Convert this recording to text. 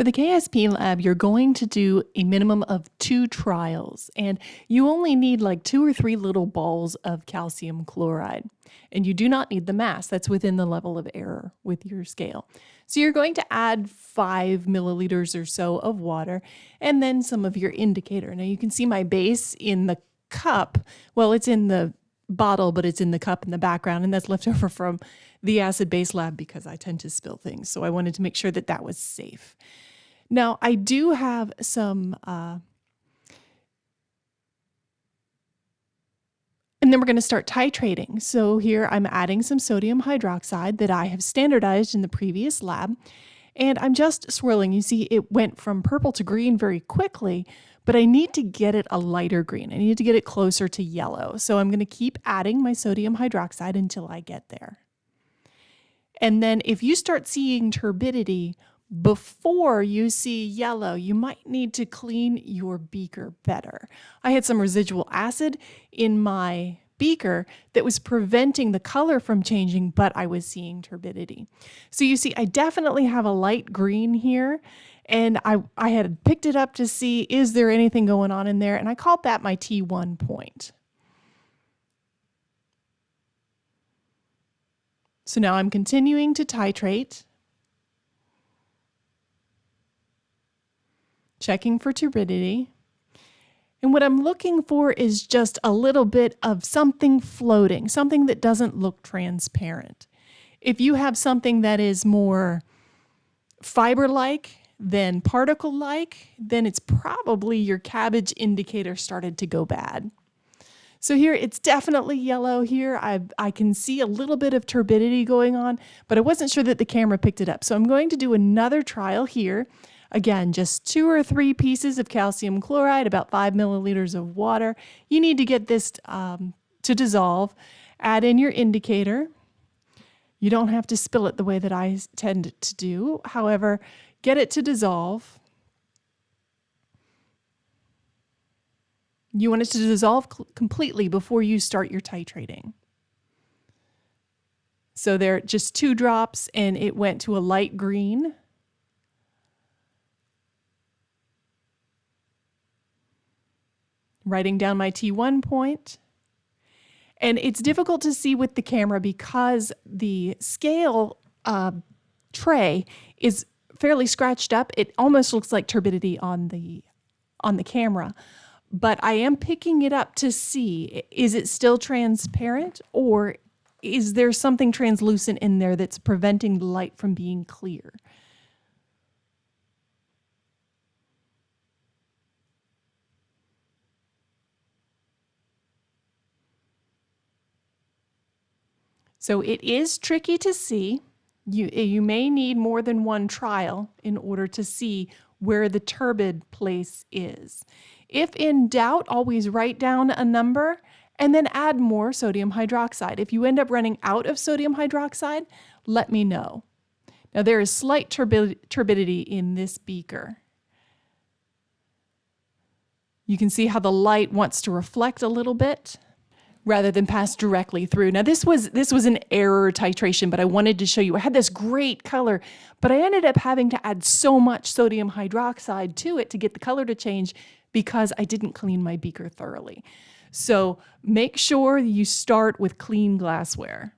For the KSP lab, you're going to do a minimum of 2 trials, and you only need like 2 or 3 little balls of calcium chloride. And you do not need the mass. That's within the level of error with your scale. So you're going to add 5 milliliters or so of water and then some of your indicator. Now you can see my base in the cup. Well, it's in the bottle, but it's in the cup in the background, and that's left over from the acid base lab because I tend to spill things. So I wanted to make sure that that was safe. Now I do have some, and then we're going to start titrating. So here I'm adding some sodium hydroxide that I have standardized in the previous lab, and I'm just swirling. You see it went from purple to green very quickly, but I need to get it a lighter green. I need to get it closer to yellow. So I'm going to keep adding my sodium hydroxide until I get there. And then if you start seeing turbidity before you see yellow, you might need to clean your beaker better. I had some residual acid in my beaker that was preventing the color from changing, but I was seeing turbidity. So you see, I definitely have a light green here, and I had picked it up to see, is there anything going on in there? And I called that my T1 point. So now I'm continuing to titrate, checking for turbidity. And what I'm looking for is just a little bit of something floating, something that doesn't look transparent. If you have something that is more fiber-like than particle-like, then it's probably your cabbage indicator started to go bad. So here it's definitely yellow here. I can see a little bit of turbidity going on, but I wasn't sure that the camera picked it up. So I'm going to do another trial here. Again, just 2 or 3 pieces of calcium chloride, about 5 milliliters of water. You need to get this to dissolve. Add in your indicator. You don't have to spill it the way that I tend to do. However, get it to dissolve. You want it to dissolve completely before you start your titrating. So there are just 2 drops and it went to a light green. Writing down my T1 point. And it's difficult to see with the camera because the scale tray is fairly scratched up. It almost looks like turbidity on the camera. But I am picking it up to see, is it still transparent, or is there something translucent in there that's preventing the light from being clear? So it is tricky to see. You may need more than one trial in order to see where the turbid place is. If in doubt, always write down a number and then add more sodium hydroxide. If you end up running out of sodium hydroxide, let me know. Now there is slight turbidity in this beaker. You can see how the light wants to reflect a little bit rather than pass directly through. Now this was an error titration, but I wanted to show you. I had this great color, but I ended up having to add so much sodium hydroxide to it to get the color to change because I didn't clean my beaker thoroughly. So make sure you start with clean glassware.